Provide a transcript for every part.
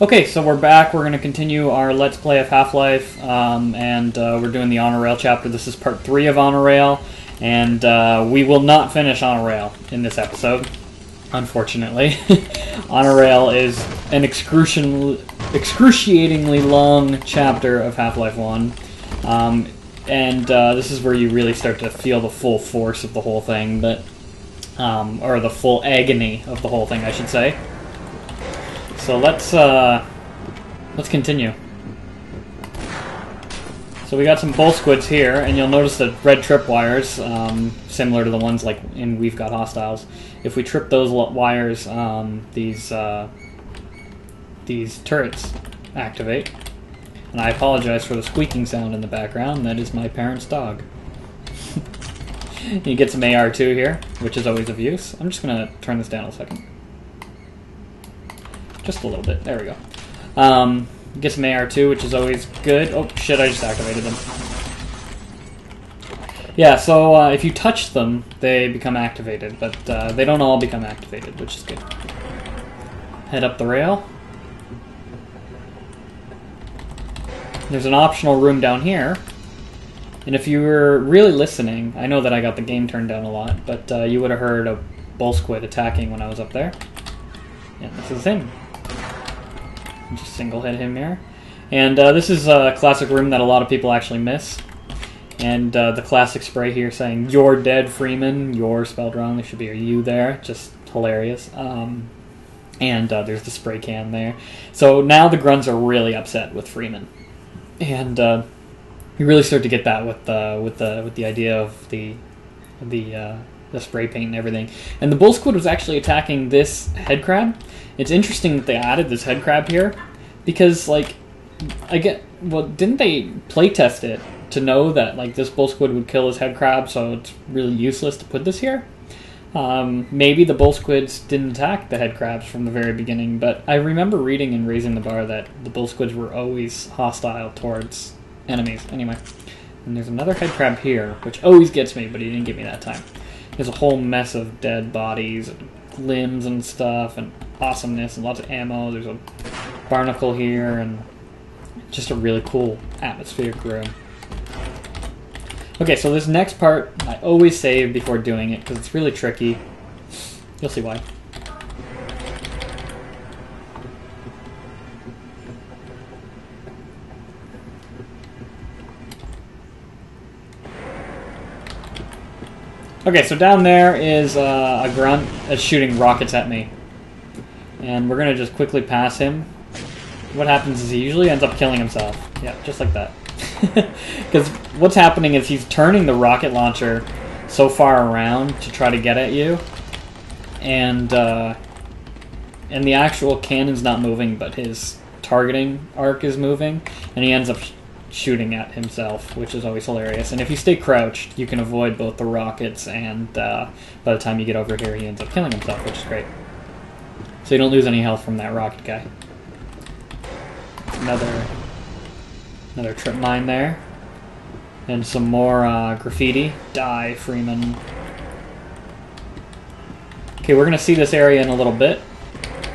Okay, so we're back. We're going to continue our Let's Play of Half-Life, and we're doing the Honor Rail chapter. This is part 3 of Honor Rail, and we will not finish Honor Rail in this episode, unfortunately. Honor Rail is an excruciatingly long chapter of Half-Life 1, and this is where you really start to feel the full force of the whole thing, but or the full agony of the whole thing, I should say. So let's continue. So we got some bull squids here, and you'll notice the red tripwires, similar to the ones like in We've Got Hostiles. If we trip those wires, these turrets activate. And I apologize for the squeaking sound in the background. That is my parents' dog. You get some AR2 here, which is always of use. I'm just gonna turn this down a second. Just a little bit. There we go. Get some AR2, which is always good. Oh, shit, I just activated them. Yeah, so if you touch them, they become activated, but they don't all become activated, which is good. Head up the rail. There's an optional room down here. And if you were really listening, I know that I got the game turned down a lot, but you would have heard a bull squid attacking when I was up there. Yeah, this is him. Just single hit him here. And this is a classic room that a lot of people actually miss. And the classic spray here saying, "You're dead, Freeman." You're spelled wrong. There should be a U there. Just hilarious. And there's the spray can there. So now the grunts are really upset with Freeman. And you really start to get that with the idea of the spray paint and everything. And the bull squid was actually attacking this head crab. It's interesting that they added this head crab here, because didn't they playtest it to know that like this bull squid would kill his head crab, so it's really useless to put this here? Maybe the bull squids didn't attack the head crabs from the very beginning, but I remember reading in Raising the Bar that the bull squids were always hostile towards enemies. Anyway, and there's another head crab here, which always gets me, but he didn't get me that time. There's a whole mess of dead bodies and limbs and stuff and awesomeness and lots of ammo. There's a barnacle here and just a really cool atmospheric room. Okay, so this next part I always save before doing it because it's really tricky. You'll see why. Okay, so down there is a grunt that's shooting rockets at me. And we're going to just quickly pass him. What happens is he usually ends up killing himself. Yeah, just like that. Because what's happening is he's turning the rocket launcher so far around to try to get at you. And the actual cannon's not moving, but his targeting arc is moving. And he ends up shooting at himself, which is always hilarious. And if you stay crouched, you can avoid both the rockets, and by the time you get over here, he ends up killing himself, which is great. So you don't lose any health from that rocket guy. Another trip mine there. And some more graffiti. Die, Freeman. Okay, we're going to see this area in a little bit.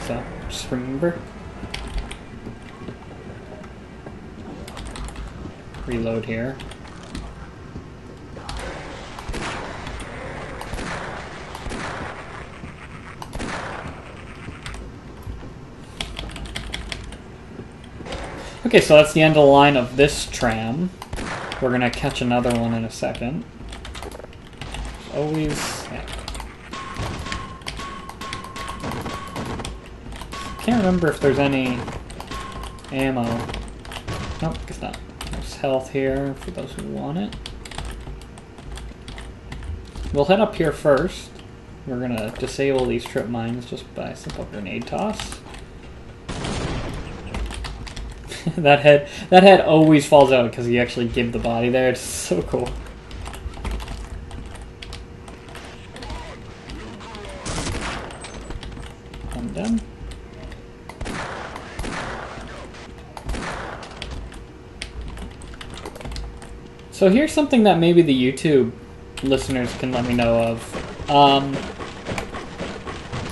So, just remember. Reload here. Okay, so that's the end of the line of this tram. We're gonna catch another one in a second. Always, yeah. Can't remember if there's any ammo. Nope, guess not. There's health here for those who want it. We'll head up here first. We're gonna disable these trip mines just by a simple grenade toss. that head always falls out because you actually give the body there. It's so cool. I'm done. So here's something that maybe the YouTube listeners can let me know of.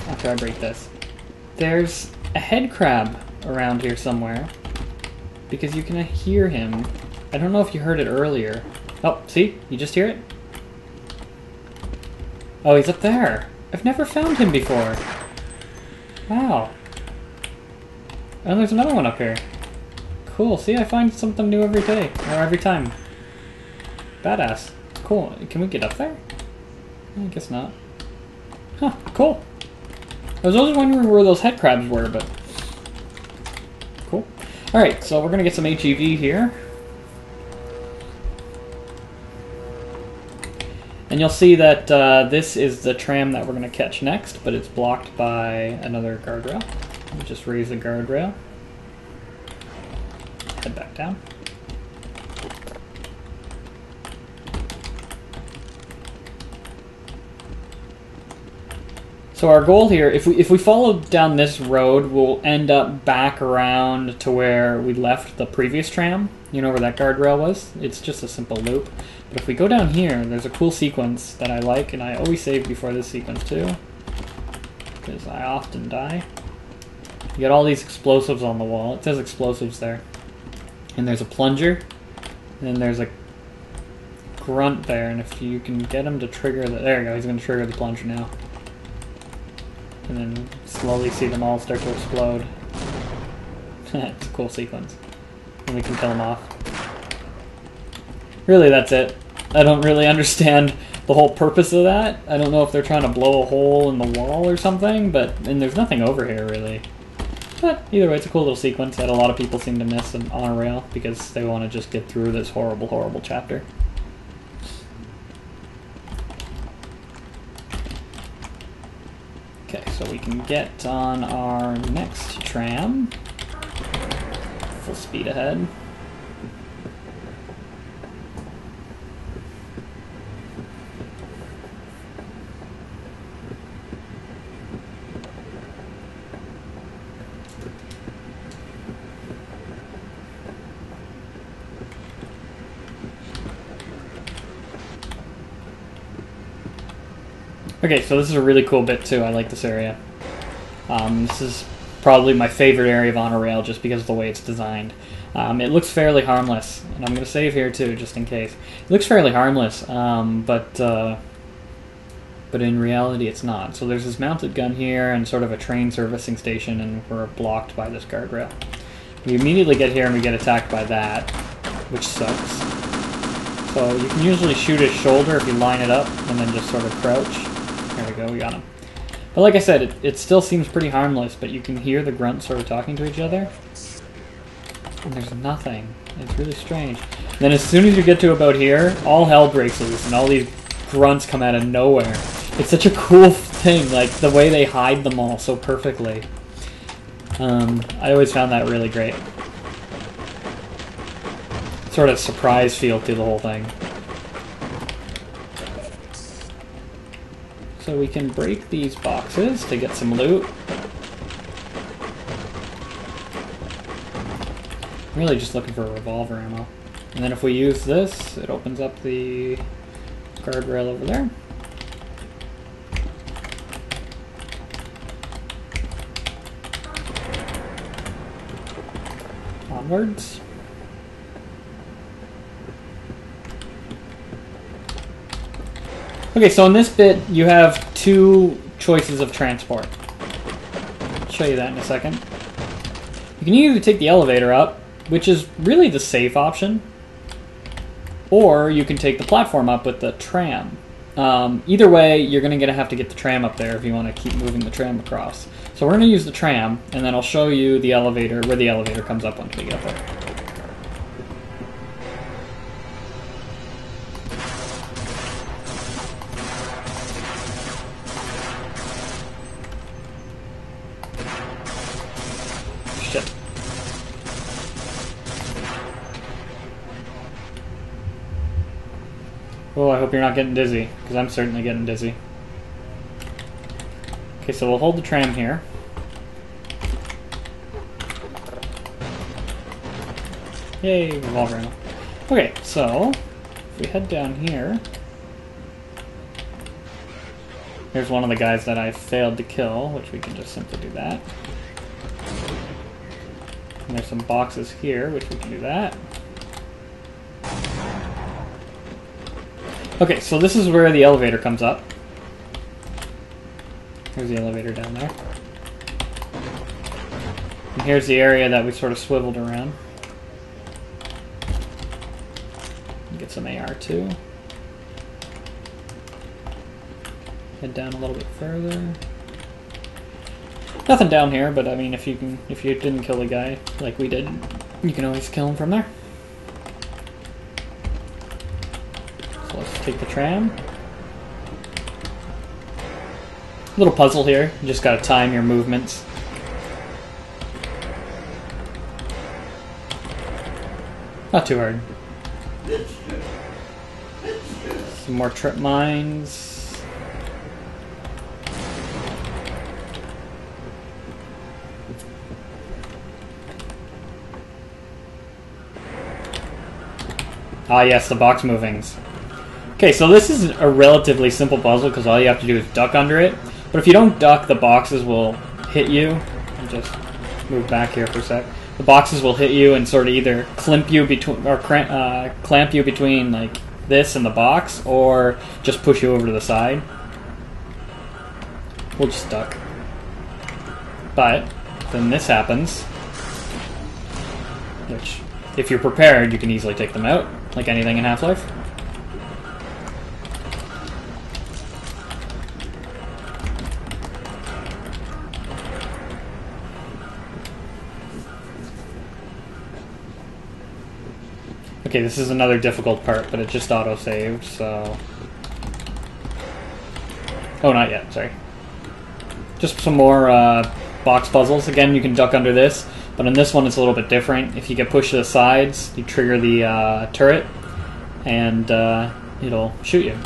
After I break this. There's a head crab around here somewhere. Because you can hear him. I don't know if you heard it earlier. Oh, see? You just hear it? Oh, he's up there. I've never found him before. Wow. And there's another one up here. Cool. See, I find something new every day. Or every time. Badass. Cool. Can we get up there? I guess not. Huh. Cool. I was always wondering where those head crabs were, but... Cool. Alright, so we're going to get some HEV here. And you'll see that this is the tram that we're going to catch next, but it's blocked by another guardrail. We'll just raise the guardrail. Head back down. So our goal here, if we follow down this road, we'll end up back around to where we left the previous tram. You know where that guardrail was? It's just a simple loop. But if we go down here, there's a cool sequence that I like, and I always save before this sequence too, because I often die. You get all these explosives on the wall. It says explosives there. And there's a plunger, and then there's a grunt there, and if you can get him to trigger the... There you go, he's going to trigger the plunger now. And then slowly see them all start to explode. It's a cool sequence. And we can kill them off. Really, that's it. I don't really understand the whole purpose of that. I don't know if they're trying to blow a hole in the wall or something, and there's nothing over here, really. But either way, it's a cool little sequence that a lot of people seem to miss on a rail because they want to just get through this horrible, horrible chapter. Okay, so we can get on our next tram. Full speed ahead. Okay, so this is a really cool bit too. I like this area. This is probably my favorite area of On a Rail just because of the way it's designed. It looks fairly harmless, and I'm going to save here too, just in case. It looks fairly harmless, but in reality it's not. So there's this mounted gun here and sort of a train servicing station, and we're blocked by this guardrail. We immediately get here and we get attacked by that, which sucks. So you can usually shoot his shoulder if you line it up and then just sort of crouch. There we go, we got him. But like I said, it still seems pretty harmless, but you can hear the grunts sort of talking to each other. And there's nothing. It's really strange. And then as soon as you get to about here, all hell breaks loose, and all these grunts come out of nowhere. It's such a cool thing, like the way they hide them all so perfectly. I always found that really great. Sort of surprise feel to the whole thing. So we can break these boxes to get some loot. Really just looking for revolver ammo. And then if we use this, it opens up the guardrail over there. Onwards. Okay, so in this bit, you have two choices of transport. I'll show you that in a second. You can either take the elevator up, which is really the safe option, or you can take the platform up with the tram. Either way, you're going to have to get the tram up there if you want to keep moving the tram across. So we're going to use the tram, and then I'll show you the elevator, where the elevator comes up once we get there. Oh, I hope you're not getting dizzy, because I'm certainly getting dizzy. Okay, so we'll hold the tram here. Yay, revolver ammo. Okay, so if we head down here, here's one of the guys that I failed to kill, which we can just simply do that. And there's some boxes here, which we can do that. Okay, so this is where the elevator comes up. Here's the elevator down there. And here's the area that we sort of swiveled around. Get some AR too. Head down a little bit further. Nothing down here, but I mean, if you didn't kill the guy like we did, you can always kill him from there. So let's take the tram. Little puzzle here. You just gotta time your movements. Not too hard. Some more trip mines. Ah yes, the box movings. Okay, so this is a relatively simple puzzle because all you have to do is duck under it. But if you don't duck, the boxes will hit you. I'll just move back here for a sec. The boxes will hit you and sort of either clamp you between, or clamp you between like this and the box, or just push you over to the side. We'll just duck. But then this happens, which, if you're prepared, you can easily take them out, like anything in Half-Life. Okay, this is another difficult part, but it just auto-saved, so... Oh, not yet, sorry. Just some more box puzzles. Again, you can duck under this, but in this one it's a little bit different. If you get pushed to the sides, you trigger the turret, and it'll shoot you.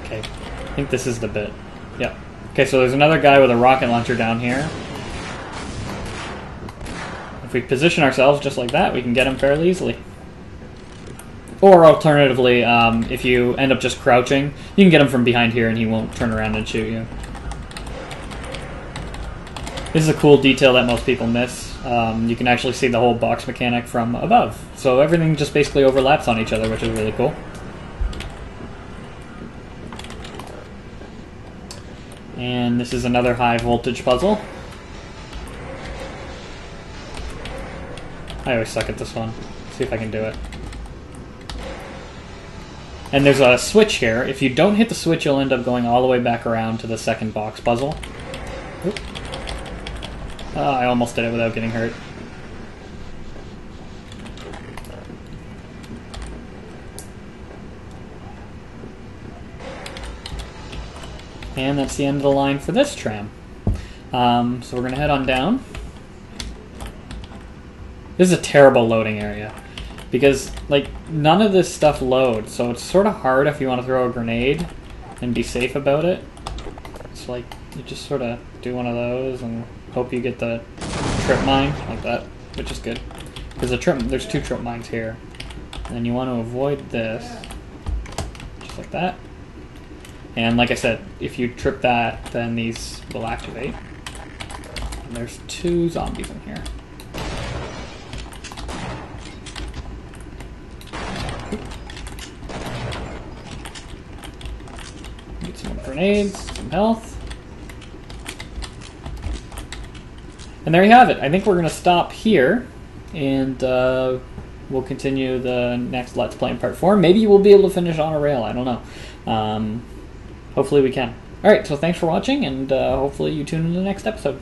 Okay, I think this is the bit. Yep. Okay, so there's another guy with a rocket launcher down here. If we position ourselves just like that, we can get him fairly easily. Or alternatively, if you end up just crouching, you can get him from behind here and he won't turn around and shoot you. This is a cool detail that most people miss. You can actually see the whole box mechanic from above. So everything just basically overlaps on each other, which is really cool. And this is another high voltage puzzle. I always suck at this one. Let's see if I can do it. And there's a switch here. If you don't hit the switch, you'll end up going all the way back around to the second box puzzle. Oop. I almost did it without getting hurt. And that's the end of the line for this tram. So we're going to head on down. This is a terrible loading area because like none of this stuff loads, so it's sort of hard if you want to throw a grenade and be safe about it. It's like you just sort of do one of those and hope you get the trip mine like that, which is good because there's two trip mines here, and then you want to avoid this just like that. And like I said, if you trip that, then these will activate. And there's two zombies in here. Get some grenades, some health. And there you have it. I think we're going to stop here, and we'll continue the next Let's Play in Part 4. Maybe we'll be able to finish on a rail, I don't know. Hopefully we can. Alright, so thanks for watching, and hopefully you tune in to the next episode.